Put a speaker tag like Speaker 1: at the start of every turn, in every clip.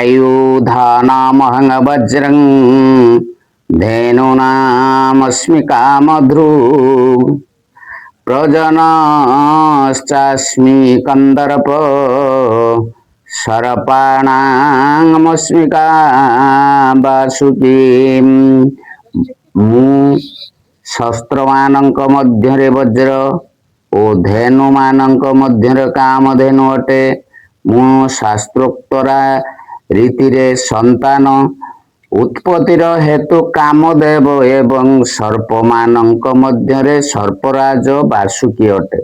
Speaker 1: आयुधानामहं वज्रं धेनूनामस्मि कामधृक् प्रजनश्चास्मि कंदर्प सर्पाणामस्मि वासुकी मु शस्त्रमानंक मध्यरे वज्र ओ धेनु मानंक मध्यरे कामधेनु अटे। मु शास्त्रोक्तरा रीतिरे संतान उत्पत्तिर हेतु कामदेव एवं सर्पमानंक मध्यरे सर्पराज वासुकी अटे।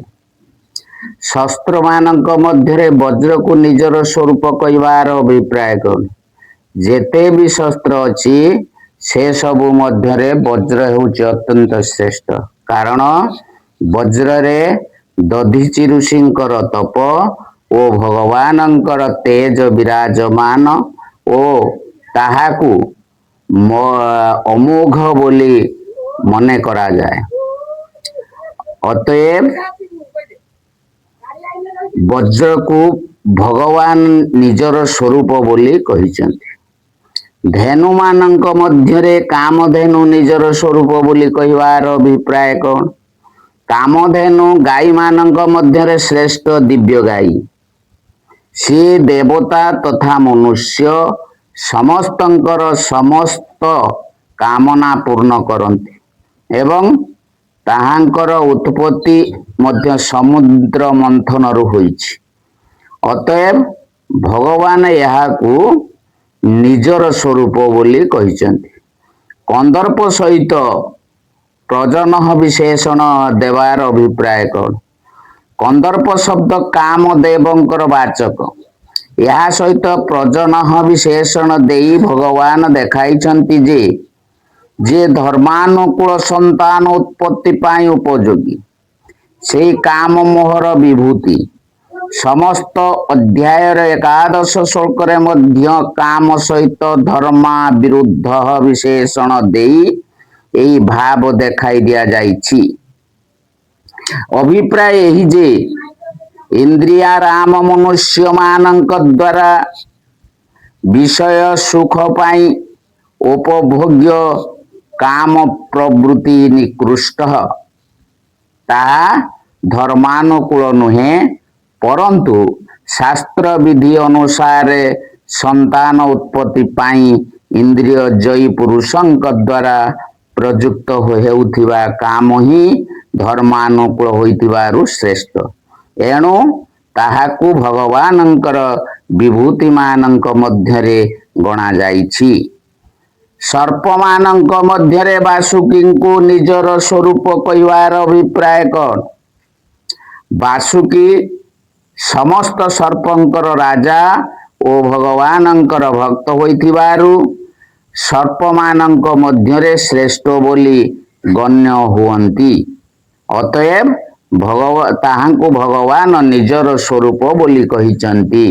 Speaker 1: शस्त्र मानंक मध्यरे वज्र को निजर स्वरूप कहवार अभिप्राय कौन? जेते भी शस्त्र अच्छी से सबु मध्यरे वज्र हेउची अत्यंत श्रेष्ठ। कारण वज्र रे दधीचि ऋषिंकर तप ओ भगवानंकर तेज विराजमान ओ ताहाकू अमोघ बोली मने करा जाए। अतएव वज्र को भगवान निजर स्वरूप बोली कहिचंती। धेनु मानंक मध्यरे कामधेनु निजर स्वरूप बोली कहिवार अभिप्राय कौन? कामधेनु गाई मानंक मध्यरे श्रेष्ठ दिव्य गाई। सी देवता तथा मनुष्य समस्तंकर समस्त कामना पूर्ण करती एवं ताहांकर उत्पत्ति मध्य समुद्र मंथन होइछि। अतएव भगवान यहाकू निजर स्वरूप बोली कहिचंती। कंदर्प सहित प्रजन विशेषण देवार अभिप्राय कौन? कंदर्प शब्द कामदेवंकर वाचक। यह सहित प्रजन विशेषण देई भगवान देखाइछंती जे धर्मानुकूल संतान उत्पत्ति पाई उपयोगी से काम मोहर विभूति। समस्त अध्याय एकादश श्लोक मध्य काम सहित धर्मा विरुद्ध विशेषण देई यही भाव देखाई दिया जाइछि। अभिप्राय यही जे इंद्रिया राम मनुष्य मानक द्वारा विषय सुख पाई उपभोग्य काम प्रवृत्ति निकृष्ट ताहा धर्मानुकूल नुहे, परंतु शास्त्र विधि अनुसार संतान उत्पत्ति पाई इंद्रिय जयी पुरुषंक द्वारा प्रयुक्त हेउथिबा काम ही धर्मानुकूल होइतिबारु श्रेष्ठ। एणु ताहाकू भगवानंकर विभूति मानंक मध्यरे गणा जाइछि। सर्पमानंक मध्यरे वासुकी को निजर स्वरूप कहवार अभिप्राय कौन? वासुकी समस्त सर्पंकर राजा ओ भगवानंकर भक्त होइतिबारु सर्पमानंक मध्यरे श्रेष्ठ बोली गण्य हुअन्ति। अतएव ताहांकु भगवान निजर स्वरूप बोली कहिचंती।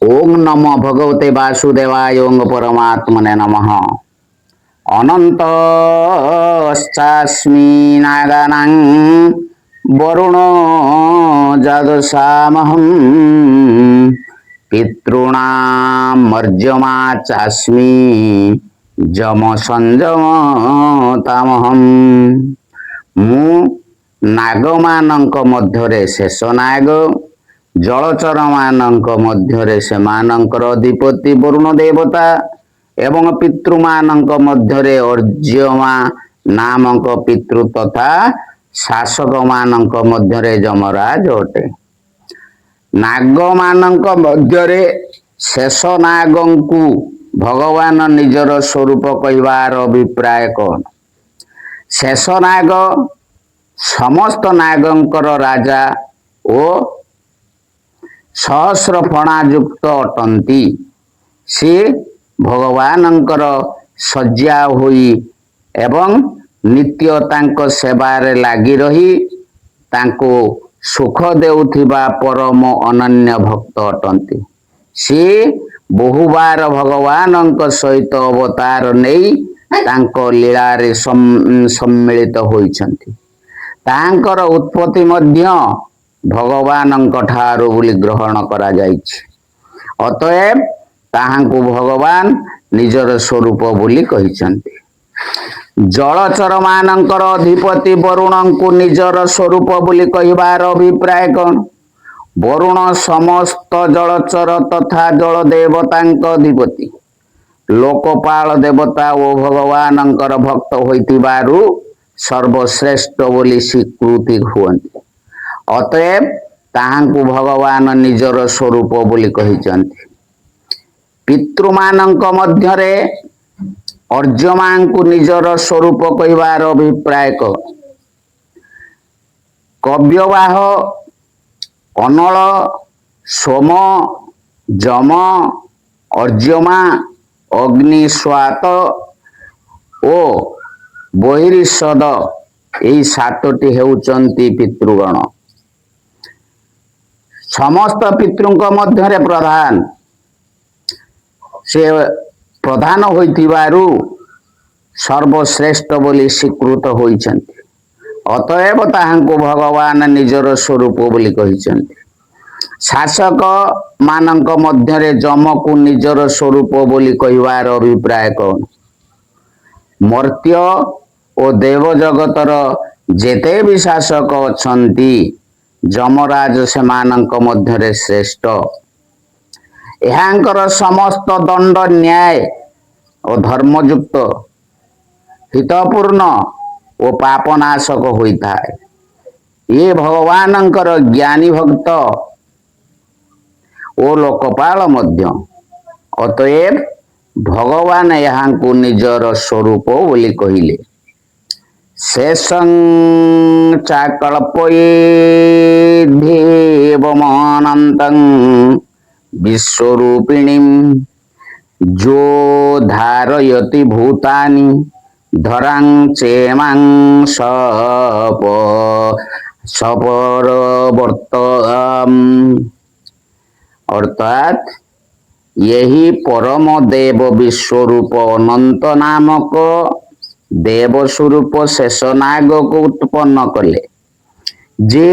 Speaker 1: ओम नमो भगवते वासुदेवाय ओम परमात्मने नमः। अनन्तश्चास्मि नागानां वरुणो जगसामहं पितॄणां मर्जमा चास्मि जम संजमतामहं। मु नागमानंक मध्यरे शेष नाग, जलचर मानंक मध्यरे सेमानंकर अधिपति वरुण देवता एवं पितृमानंक मध्यरे अर्ज्यमा नामक पितृ तथा शासक मानंक मध्यरे जमराज अटे। नागमानंक मध्यरे शेष नागंकु भगवान निजर स्वरूप कहवार अभिप्राय कौन? शेष नाग समस्त नागंकर राजा ओ सहस्र फणा युक्त अटंती। से भगवानंकर सज्जा होई एवं नित्य तांको सेवारे लागी रही तांको सुख देउथिबा परम अनन्य भक्त अटंती। से बहुबार भगवानंक सहित अवतार नहीं तांको लीलारे सम्मिलित होइछंती। तांकर उत्पत्ति मध्य भगवानंक ठारू बोली ग्रहण करा जाइछि। ଅତଏବ ତାହାଙ୍କୁ ଭଗବାନ ନିଜର ସ୍ୱରୂପ ବୋଲି କହିଛନ୍ତି। ଜଳଚର ମାନଙ୍କର ଅଧିପତି ବରୁଣଙ୍କୁ ନିଜର ସ୍ୱରୂପ ବୋଲି କହିବାର ଅଭିପ୍ରାୟ କଣ? ବରୁଣ ସମସ୍ତ ଜଳଚର ତଥା ଜଳ ଦେବତାଙ୍କ ଅଧିପତି, ଲୋକପାଳ ଦେବତା ଓ ଭଗବାନଙ୍କର ଭକ୍ତ ହୋଇଥିବାରୁ ସର୍ବଶ୍ରେଷ୍ଠ ବୋଲି ସ୍ୱୀକୃତି ହୁଅନ୍ତି। ଅତଏବ ତାହାଙ୍କୁ ଭଗବାନ ନିଜର ସ୍ୱରୂପ ବୋଲି କହିଛନ୍ତି। ପିତୃମାନଙ୍କ ମଧ୍ୟରେ ଅର୍ଜମାଙ୍କୁ ନିଜର ସ୍ୱରୂପ କହିବାର ଅଭିପ୍ରାୟ କଣ? କବ୍ୟବାହ, ଅନଳ, ସୋମ, ଯମ, ଅର୍ଜମା, ଅଗ୍ନିସ୍ୱାତ ଓ ବହିରିଷଦ ଏହି 7ଟି ହେଉଛନ୍ତି ପିତୃଗଣ। ସମସ୍ତ ପିତୃଙ୍କ ମଧ୍ୟରେ ପ୍ରଧାନ, ସେ ପ୍ରଧାନ ହୋଇଥିବାରୁ ସର୍ବଶ୍ରେଷ୍ଠ ବୋଲି ସ୍ୱୀକୃତ ହୋଇଛନ୍ତି। ଅତଏବ ତାହାଙ୍କୁ ଭଗବାନ ନିଜର ସ୍ୱରୂପ ବୋଲି କହିଛନ୍ତି। ଶାସକ ମାନଙ୍କ ମଧ୍ୟରେ ଯମକୁ ନିଜର ସ୍ୱରୂପ ବୋଲି କହିବାର ଅଭିପ୍ରାୟ କଣ? ମର୍ତ୍ୟ ଓ ଦେବ ଜଗତର ଯେତେ ବି ଶାସକ ଅଛନ୍ତି, ଯମରାଜ ସେମାନଙ୍କ ମଧ୍ୟରେ ଶ୍ରେଷ୍ଠ। ଏହାଙ୍କର ସମସ୍ତ ଦଣ୍ଡ ନ୍ୟାୟ ଓ ଧର୍ମଯୁକ୍ତ, ହିତପୂର୍ଣ୍ଣ ଓ ପାପନାଶକ ହୋଇଥାଏ। ଏ ଭଗବାନଙ୍କର ଜ୍ଞାନୀ ଭକ୍ତ ଓ ଲୋକପାଳ ମଧ୍ୟ। ଅତଏବ ଭଗବାନ ଏହାଙ୍କୁ ନିଜର ସ୍ୱରୂପ ବୋଲି କହିଲେ। ଶେଷଂ ଚାକଳ୍ପୟେଦ୍ଦେବମନନ୍ତଂ ବିଶ୍ୱରୂପିଣୀଂ ଯୋ ଧାରୟତି ଭୂତାନି ଧରାଂ ଚେମାଂ ସପରବର୍ତ୍ତମ୍। ଅର୍ଥାତ୍ यही परम देव विश्वरूप अनंत नामक देव स्वरूप शेषनाग को उत्पन्न कले, जे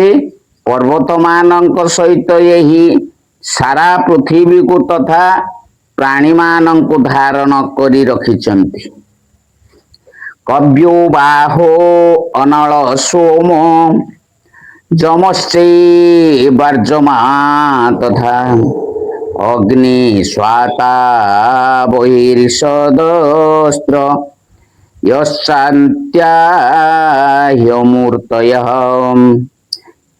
Speaker 1: पर्वत मानक सहित यही सारा पृथ्वी को तथा प्राणी मानक धारण करी रखिचंती। कव्यो बाहो अनल सोम जमश्चैवार्जमा तथा अग्नि स्वाता बहिर्षदस्त्र यशान्त्याह्यमूर्तयः।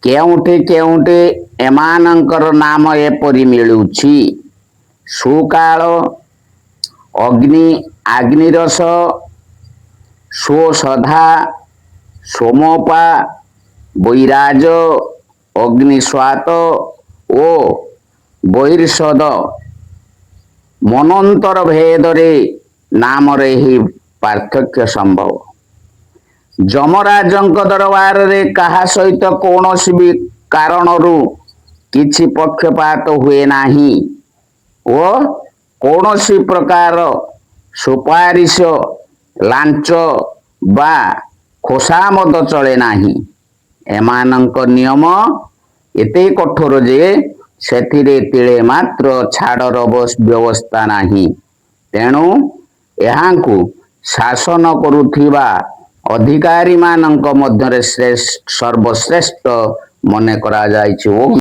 Speaker 1: केउंठे केउंठे एमानंकर नाम एपरि मिलुछि। सुकाल, अग्नि अग्निरस, सोसधा, सोमपा, बैराज, अग्निस्वात ओ बहिर्षद मनंतर भेदरे नाम ही पार्थक्य संभव। जमराजंक दरबार रे कहा सहित कौनसी भी कारणरू किछि पक्षपात हुए नाही ओ कौनसी प्रकार सुपारिश, लांच बा खोसामद चले नाही। एमानंक नियम एते कठोर जे सेथिरे तिळे मात्र छाड़र व्यवस्था नाही। तेणु एहांकु शासन करुथिबा अधिकारी मानंक मध्यरे सर्वश्रेष्ठ मने करा जायछि।